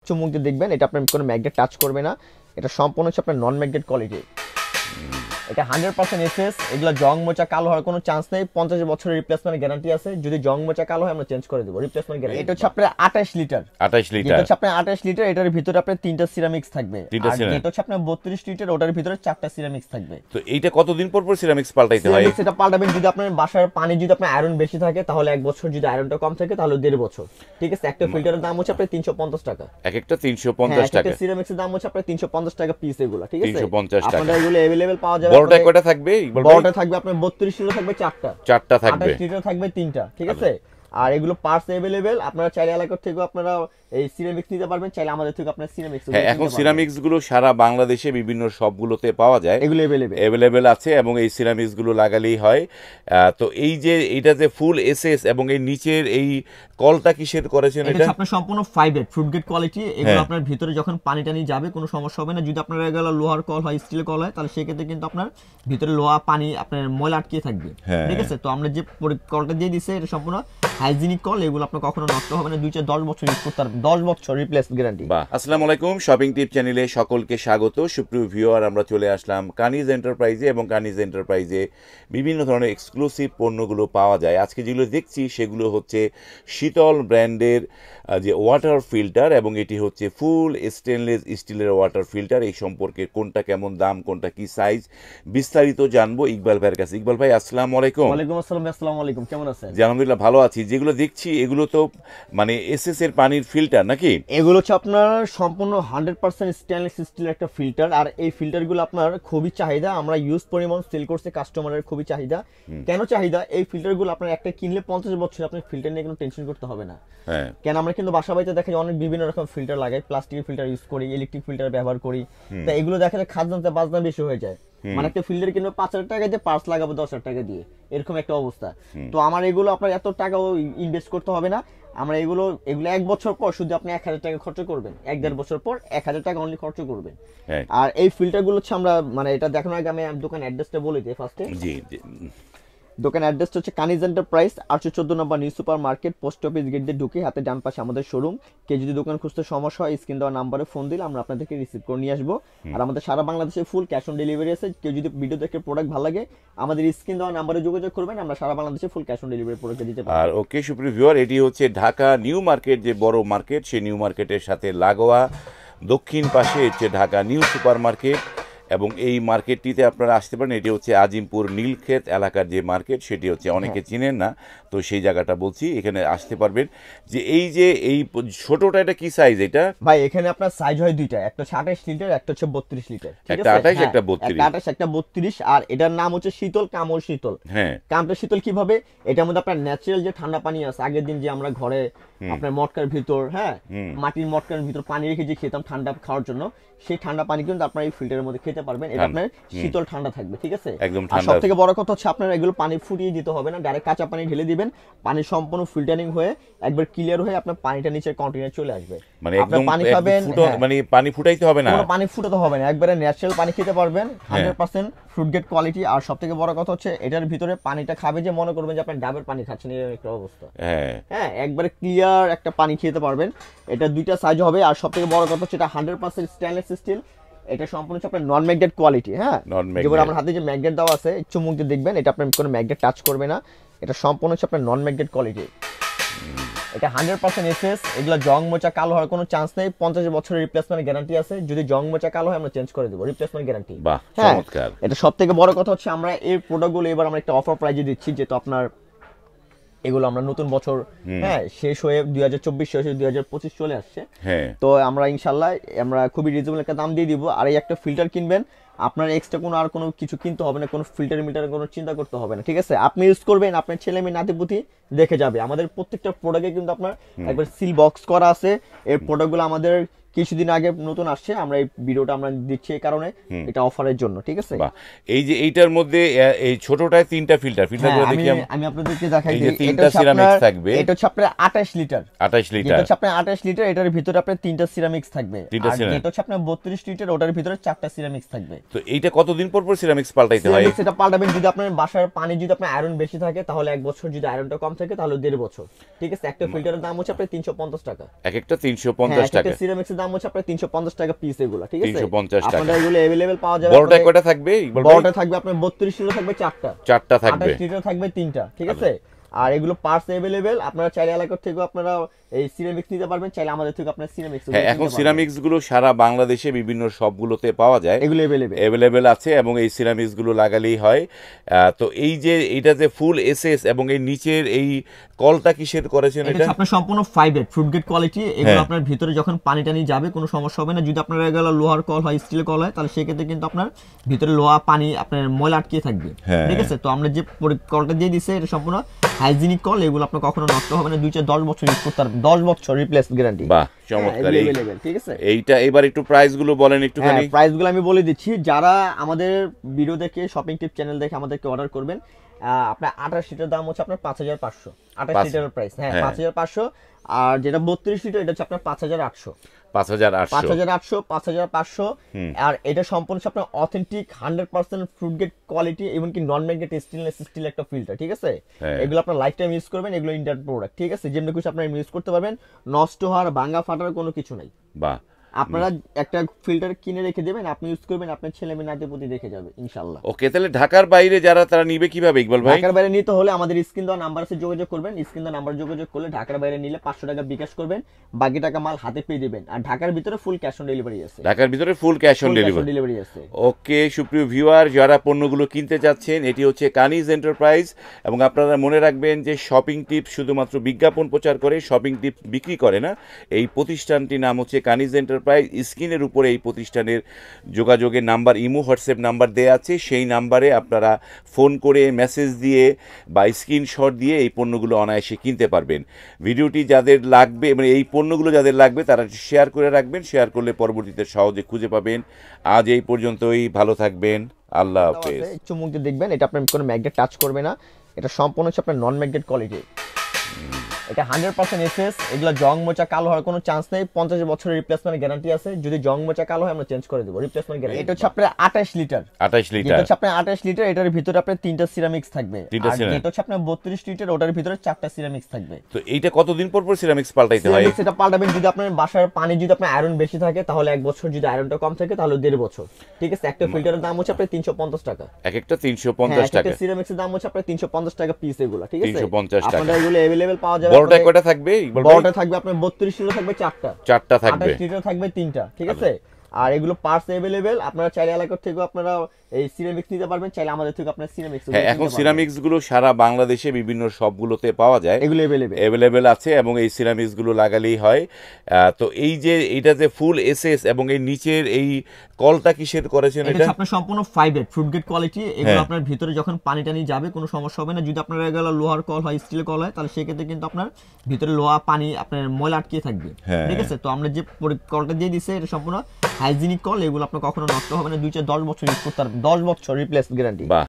চুমুক দিয়ে দেখবেন, এটা আপনার কোনো ম্যাগনেট টাচ করবে না। এটা সম্পূর্ণ হচ্ছে আপনার নন ম্যাগনেট কোয়ালিটি। এটা 100% এসএস। এগুলো জং মোচা কালো হওয়ার কোনো চান্স নেই। 50 বছরের রিপ্লেসমেন্ট গ্যারান্টি আছে। যদি জং মোচা কালো হয় আমরা চেঞ্জ করে দেব, রিপ্লেসমেন্ট গ্যারান্টি। এটা হচ্ছে আপনার 28 লিটার। 28 লিটার। এটা হচ্ছে আপনার 28 লিটার। এটার ভিতরে আপনার 3টা সিরামিক্স থাকবে। আর এটা হচ্ছে আপনার 32 লিটার, ওটার ভিতরে 4টা সিরামিক্স থাকবে। তো এইটা কতদিন পর পর সিরামিক্স পাল্টাইতে হয়? সেটা পাল্টাবেন যদি আপনার বাসার পানি যদি আপনার আয়রন বেশি থাকে তাহলে 1 বছর, যদি আয়রনটা কম থাকে তাহলে 1.5 বছর। ঠিক আছে। একটা ফিল্টারের দাম হচ্ছে আপনার 350 টাকা। এক একটা 350 টাকা। একটা সিরামিক্সের দাম হচ্ছে আপনার 350 টাকা পিস এগুলো। ঠিক আছে। 350 টাকা। আপনাদের এগুলো अवेलेबल পাওয়া যাবে। বড়টা কয়টা থাকবে? বড়টা থাকবে আপনার 32 লিটার থাকবে 4টা থাকবে। 28 লিটার থাকবে 3টা। ঠিক আছে। আর এগুলো পার্টস अवेलेबल। আপনারা চাইলে এলাকা থেকে আপনারা এই সিরামিক্স নিতে পারবেন, চাইলে আমাদের থেকে আপনারা সিরামিক্স। হ্যাঁ, এখন সিরামিক্স গুলো সারা বাংলাদেশে বিভিন্ন সবগুলোতে পাওয়া যায়, এগুলো अवेलेबल আছে এবং এই সিরামিক্স গুলো লাগালেই হয়। তো এই যে এটা যে ফুল এসএস এবং এই নিচের এই কলটা কিসের করেছেন? এটা আপনার সম্পূর্ণ ফাইবার ফ্রুট গেট কোয়ালিটি। এগুলো আপনার ভিতরে যখন পানি টানি যাবে কোনো সমস্যা হবে না। যদি আপনার এগুলো লোহার কল হয়, স্টিলের কল হয়, তাহলে সেই ক্ষেত্রে কিন্তু আপনার ভিতরে লোহা পানি আপনার ময়লা আটকে থাকবে। ঠিক আছে। তো আমরা যে কলটা দিয়ে দিছি এটা সম্পূর্ণ হাইজিনিক কল। এগুলো আপনার কখনো নষ্ট হবে না। 2-10 বছর ইউজ করতে পারবেন, 10 বছর রিপ্লেস গ্যারান্টি। বাহ। আসসালামু আলাইকুম, শপিং টিপ চ্যানেলে সকলকে স্বাগত। সুপ্রিয় ভিউয়ার, আমরা চলে আসলাম কানিজ এন্টারপ্রাইজে এবং কানিজ এন্টারপ্রাইজে বিভিন্ন ধরনের এক্সক্লুসিভ পণ্যগুলো পাওয়া যায়। আজকে যেগুলো দেখছি সেগুলো হচ্ছে শীতল ব্র্যান্ডের যে ওয়াটার ফিল্টার, এবং এটি হচ্ছে ফুল স্টেনলেস স্টিলের ওয়াটার ফিল্টার। এই সম্পর্কে কোনটা কেমন দাম, কোনটা কি সাইজ, বিস্তারিত জানবো ইকবাল ভাইয়ের কাছে। ইকবাল ভাই, আসসালামু আলাইকুম। ওয়ালাইকুম আসসালাম। আসসালামু আলাইকুম, কেমন আছেন? জি আলহামদুলিল্লাহ, ভালো আছি। যেগুলো দেখছি এগুলো তো মানে এসএস এর পানির ফিল্টার নাকি? এগুলো হচ্ছে আপনার সম্পূর্ণ 100% স্টেনলেস স্টিলের একটা ফিল্টার। আর এই ফিল্টারগুলো আপনার খুবই চাহিদা, আমরা ইউজ পরিমাণ সেল করছে, কাস্টমারের খুবই চাহিদা। কেন চাহিদা? এই ফিল্টারগুলো আপনার একটা কিনলে 50 বছর আপনার ফিল্টার নিয়ে কোনো টেনশন করতে হবে না। কেন আমরা কিন্তু বাসা বাড়িতে দেখা যায় অনেক বিভিন্ন রকম ফিল্টার লাগাই, প্লাস্টিকের ফিল্টার ইউজ করি, ইলেকট্রিক ফিল্টার ব্যবহার করি। তো এগুলো দেখা যায় খাজনাতে বাজনা বেশি হয়ে যায়। মানে একটা ফিল্টার কিনবো 5,000 টাকা দিয়ে, পার্টস লাগাবো 10,000 টাকা দিয়ে, এরকম একটা অবস্থা। তো আমার এগুলো আপনার এত টাকাও ইনভেস্ট করতে হবে না। আমরা এগুলো 1 বছর পর শুধু আপনি 1,000 টাকা খরচ করবেন, 1-1.5 বছর পর 1,000 টাকা অনলি খরচ করবেন। আর এই ফিল্টারগুলো হচ্ছে আমরা মানে এটা দেখানোর আগে আমি দোকান অ্যাড্রেসটা বলে দিই ফার্স্টে। জি। দোকান অ্যাড্রেসটা হচ্ছে কানিজ এন্টারপ্রাইজ, 814 নম্বর New Super Market, post office gate দিয়ে ঢুকে হাতে ডান পাশে আমাদের শোরুম। কেউ যদি দোকান খুঁজতে সমস্যা হয় স্ক্রিন দেওয়া নাম্বারে ফোন দিলে আমরা আপনাদেরকে রিসিভ করে নিয়ে আসবো। আর আমাদের সারা বাংলাদেশে ফুল ক্যাশ অন ডেলিভারি আছে। কেউ যদি ভিডিও দেখে প্রোডাক্ট ভালো লাগে আমাদের স্ক্রিন দেওয়া নাম্বারে যোগাযোগ করবেন, আমরা সারা বাংলাদেশে full cash on delivery product দিতে পারি। আর ওকে সুপ্রিয় ভিউয়ার, এটি হচ্ছে ঢাকা নিউ মার্কেট, যে বড় মার্কেট, সেই নিউ মার্কেটের সাথে লাগোয়া দক্ষিণ পাশে হচ্ছে ঢাকা নিউ সুপার মার্কেট। এবং এই মার্কেটটিতে আপনারা আসতে পারেন। এটি হচ্ছে আজিমপুর নীলক্ষেত এলাকার যে মার্কেট, সেটি হচ্ছে অনেকে চিনেন না, তো সেই জায়গাটা বলছি, এখানে আসতে পারবেন। যে এই ছোটটা এটা কি সাইজ? এটা ভাই এখানে আপনার সাইজ হয় দুইটা, একটা হচ্ছে 28 লিটার, একটা হচ্ছে 32 লিটার। একটা 28 একটা 32। একটা 28 একটা 32। আর এটার নাম হচ্ছে শীতল কামড় শীতল। কামটা শীতল কিভাবে? এটার মধ্যে আপনার ন্যাচারাল যে ঠান্ডা পানি আছে, আগের দিন যে আমরা ঘরে আপনার মটকার ভিতর মাটির মটকার ভিতর পানি রেখে যে খেতাম ঠান্ডা খাওয়ার জন্য, সেই ঠান্ডা পানি কিন্তু আপনার এই ফিল্টারের মধ্যে খেতে পারবেন। এটা আপনার শীতল ঠান্ডা থাকবে। ঠিক আছে। আর সব থেকে বড় কথা হচ্ছে আপনার এগুলো পানি ফুটিয়ে দিতে হবে না, ডাইরেক্ট কাঁচা পানি ঢেলে দিবেন, পানি সম্পূর্ণ ফিল্টারিং হয়ে একবার ক্লিয়ার হয়ে আপনার পানিটা নিচে কন্টিনিউ চলে আসবে। মানে একদম পানি খাবেন, মানে পানি ফুটাইতে হবে না, কোনো পানি ফুটাতে হবে না, একবারে ন্যাচারাল পানি খেতে পারবেন, 100% ফ্রুট গেট কোয়ালিটি। আর সব থেকে বড় কথা হচ্ছে এটার ভিতরে পানিটা খাবে যে মনে করবেন যে আপনি ডাবের পানি খাচ্ছেন, এরকম একটা অবস্থা। একবারে ক্লিয়ার একটা পানি খেতে পারবেন। এটা দুইটা সাইজ হবে। আর সব থেকে বড় কথা হচ্ছে এটা 100% স্টেনলেস স্টিল। এটা সম্পূর্ণ হচ্ছে আপনার নন ম্যাগনেট কোয়ালিটি। যেগুলো আমার হাতে যে ম্যাগনেট দেওয়া আছে, চুমুক দিয়ে দেখবেন, এটা আপনার কোনো ম্যাগনেট টাচ করবে না। এটা সম্পূর্ণ হচ্ছে আপনার নন ম্যাগনেট কোয়ালিটি। এটা 100% এসএস। এগুলো জং মোচা কালো হওয়ার কোনো চান্স নেই। 50 বছরের রিপ্লেসমেন্ট গ্যারান্টি আছে। যদি জং মোচা কালো হয় আমরা চেঞ্জ করে দেব, রিপ্লেসমেন্ট গ্যারান্টি। বাহ, চমৎকার। এটা সব থেকে বড় কথা হচ্ছে আমরা এই প্রোডাক্টগুলো এবার আমরা একটা অফার প্রাইজে দিচ্ছি, যেহেতু আপনার এগুলো আমরা নতুন বছর শেষ হয়ে 2024 শেষ হয়ে 2025 চলে আসছে। তো আমরা ইনশাল্লাহ আমরা খুবই রিজনেবল একটা দাম দিয়ে দিব। আর এই একটা ফিল্টার কিনবেন, আপনার এক্সট্রা কোনো আর কোনো কিছু কিনতে হবে না, কোনো ফিল্টার মিটারের কোনো চিন্তা করতে হবে না। ঠিক আছে। আপনি ইউজ করবেন, আপনার ছেলে মেয়ে নাতিপুতি দেখে যাবে। আমাদের প্রত্যেকটা প্রোডাক্টে কিন্তু আপনার একবার সিল বক্স করা আছে। এই প্রোডাক্টগুলো আমাদের কিছুদিন আগে নতুন আসছে, আমরা এই ভিডিওটা আমরা দিচ্ছি এই কারণে, এটা অফারের জন্য। ঠিক আছে। এই যে এইটার মধ্যে এই ছোটটায় 3টা ফিল্টারগুলো দেখি আমি আপনাদেরকে দেখাই দিই। এই যে 3টা সিরামিক্স থাকবে। এটা হচ্ছে আপনার 28 লিটার। 28 লিটার। এটা হচ্ছে আপনার 28 লিটার। এটার ভিতরে আপনার 3টা সিরামিক্স থাকবে। আর এটা হচ্ছে আপনার 32 লিটার, ওটার ভিতরে 4টা সিরামিক্স থাকবে। তো এইটা কতদিন পর পর সিরামিক্স পাল্টাইতে হয়? সেটা পাল্টাবেন যদি আপনার বাসার পানি যদি আপনার আয়রন বেশি থাকে তাহলে 1 বছর, যদি আয়রনটা কম থাকে তাহলে 1.5 বছর। ঠিক আছে, একটা ফিল্টারের দাম হচ্ছে আপনার 350 টাকা। এক একটা 350 টাকা। একটা সিরামিক্সের দাম হচ্ছে আপনার 350 টাকা পিস এগুলো। ঠিক আছে, 350 টাকা। আপনাদের এগুলো अवेलेबल পাওয়া যাবে। বড়টা কয়টা থাকবে? বড়টা থাকবে আপনার 32 লিটার থাকবে 4টা। 4টা থাকবে। 28 লিটার থাকবে 3টা। ঠিক আছে, আর এগুলো পার্টস अवेलेबल। আপনারা চাইলে এলাকা থেকে আপনারা এই সিরামিক্স নিতে পারবেন, চাইলে আমাদের থেকে আপনারা সিরামিক্স। হ্যাঁ, এখন সিরামিক্স গুলো সারা বাংলাদেশে বিভিন্ন সবগুলোতে পাওয়া যায়, এগুলো अवेलेबल আছে, এবং এই সিরামিক্স গুলো লাগালেই হয়। তো এই যে এটা যে ফুল এসএস এবং এই নিচের এই কলটা কিসের করেছেন? এটা আপনার সম্পূর্ণ ফাইবার ফ্রুট গেট কোয়ালিটি। এগুলো আপনার ভিতরে যখন পানি টানি যাবে কোনো সমস্যা হবে না। যদি আপনার এগুলো লোহার কল হয়, স্টিলের কল হয়, তাহলে সেক্ষেত্রে কিন্তু আপনার ভিতরে লোহা পানি আপনার ময়লা আটকে থাকবে। ঠিক আছে, তো আমরা যে কলটা দিয়ে দিছে এটা সম্পূর্ণ হাইজিনিক কল। এগুলো আপনার কখনো নষ্ট হবে না, 2-10 বছর ইউজ করতে পারবেন, 10 বছর রিপ্লেস গ্যারান্টি। বাহ, চমৎকার। ঠিক আছে, এইটা এবার একটু প্রাইস গুলো বলেন একটুখানি। প্রাইস গুলো আমি বলে দিচ্ছি। যারা আমাদের ভিডিও দেখে শপিং টিপ চ্যানেল দেখে আমাদেরকে অর্ডার করবেন, আপনার 28 লিটার দাম হচ্ছে আপনার 5500। 28 লিটারের প্রাইস 5500। আর যেটা 32 লিটার এটা হচ্ছে আপনার 5800। 5500। আর এটা সম্পূর্ণ আপনার অথেন্টিক 100% ফ্রুট গেট কোয়ালিটি, এমনকি নন ম্যাগনেট স্টেনলেস স্টিল একটা ফিল্টার। ঠিক আছে, এগুলো আপনার লাইফ টাইম ইউজ করবেন। এগুলো ইন্ডিয়ান প্রোডাক্ট। ঠিক আছে, যেমন কিছু আপনারা ইউজ করতে পারবেন, নষ্ট হওয়ার ভাঙা ফাটার কোনো কিছু নাই। বাহ, আপনারা একটা ফিল্টার কিনে রেখে দেবেন, আপনি ইউজ করবেন, আপনার ছেলে মেয়ে নাতিপুতি দেখে যাবে ইনশাআল্লাহ। ওকে, তাহলে ঢাকার বাইরে যারা তারা নিবে কিভাবে ইকবাল ভাই? ঢাকার বাইরে নিতে হলে আমাদের স্ক্রিন দেওয়া নাম্বার আছে, যোগাযোগ করবেন। স্ক্রিন দেওয়া নাম্বার যোগাযোগ করলে ঢাকার বাইরে নিলে 500 টাকা বিকাশ করবেন, বাকি টাকা মাল হাতে পেয়ে দিবেন। আর ঢাকার ভিতরে ফুল ক্যাশ অন ডেলিভারি আছে। ঢাকার ভিতরে ফুল ক্যাশ অন ডেলিভারি আছে। ওকে, সুপ্রিয় ভিউয়ার, যারা পণ্যগুলো কিনতে যাচ্ছেন, এটি হচ্ছে কানিজ এন্টারপ্রাইজ। এবং আপনারা মনে রাখবেন যে শপিং টিপস শুধুমাত্র বিজ্ঞাপন প্রচার করে, শপিং টিপস বিক্রি করে না। এই প্রতিষ্ঠানটির নাম হচ্ছে কানিজ এন্টারপ্রাইজ। স্ক্রিনের উপরে এই প্রতিষ্ঠানের যোগাযোগের নাম্বার, ইমো হোয়াটসঅ্যাপ নাম্বার দেওয়া আছে। সেই নাম্বারে আপনারা ফোন করে, মেসেজ দিয়ে বা স্ক্রিনশট দিয়ে এই পণ্যগুলো অনায়াসে কিনতে পারবেন। ভিডিওটি যাদের লাগবে, মানে এই পণ্যগুলো যাদের লাগবে, তারা শেয়ার করে রাখবেন। শেয়ার করলে পরবর্তীতে সহজে খুঁজে পাবেন। আজ এই পর্যন্তই, ভালো থাকবেন, আল্লাহ হাফেজ। চুমুক দিয়ে দেখবেন, এটা আপনার কোনো ম্যাগনেট টাচ করবে না। এটা সম্পূর্ণ হচ্ছে আপনার নন ম্যাগনেট কোয়ালিটি। এটা 100% এসএস। এগুলো জং মোচা কালো হওয়ার কোনো চান্স নেই। 50 বছরের রিপ্লেসমেন্ট গ্যারান্টি আছে। যদি জং মোচা কালো হয় আমরা চেঞ্জ করে দেব, রিপ্লেসমেন্ট গ্যারান্টি। এটা হচ্ছে আপনার 28 লিটার। 28 লিটার। এটা হচ্ছে আপনার 28 লিটার। এটার ভিতরে আপনার 3টা সিরামিক্স থাকবে। আর এটা হচ্ছে আপনার 32 লিটার, ওটার ভিতরে 4টা সিরামিক্স থাকবে। তো এইটা কতদিন পর পর সিরামিক্স পাল্টাইতে হয়? সেটা পাল্টাবেন যদি আপনার বাসার পানি যদি আপনার আয়রন বেশি থাকে তাহলে 1 বছর, যদি আয়রনটা কম থাকে তাহলে 1.5 বছর। ঠিক আছে, একটা ফিল্টারের দাম হচ্ছে আপনার 350 টাকা। এক একটা 350 টাকা। একটা সিরামিক্সের দাম হচ্ছে আপনার 350 টাকা পিস এগুলো। ঠিক আছে, 350 টাকা। আপনাদের এগুলো अवेलेबल পাওয়া যাবে। বড়টা কয়টা থাকবে? বড়টা থাকবে আপনার 32 লিটার থাকবে 4টা। 4টা থাকবে। 28 লিটার থাকবে 3টা। ঠিক আছে, আর এগুলো পার্টস अवेलेबल। আপনারা চাইলে এলাকা থেকে আপনারা এই সিরামিক্স নিতে পারবেন, চাইলে আমাদের থেকে আপনারা সিরামিক্স। হ্যাঁ, এখন সিরামিক্স গুলো সারা বাংলাদেশে বিভিন্ন সবগুলোতে পাওয়া যায়, এগুলো अवेलेबल আছে, এবং এই সিরামিক্স গুলো লাগালেই হয়। তো এই যে এটা যে ফুল এসএস এবং এই নিচের এই কলটা কিসের করেছেন? এটা আপনার সম্পূর্ণ ফাইবার ফ্রুট গেট কোয়ালিটি। এগুলো আপনার ভিতরে যখন পানি টানি যাবে কোনো সমস্যা হবে না। যদি আপনার এগুলো লোহার কল হয়, স্টিলের কল হয়, তাহলে সেক্ষেত্রে কিন্তু আপনার ভিতরে লোহা পানি আপনার ময়লা আটকে থাকবে। ঠিক আছে, তো আমরা যে কলটা দিয়ে দিছে এটা সম্পূর্ণ হাইজিনিক কল। এগুলো আপনার কখনো নষ্ট হবে না, 2-10 বছর ইউজ করতে পারবেন, 10 বছর রিপ্লেস গ্যারান্টি। বাহ,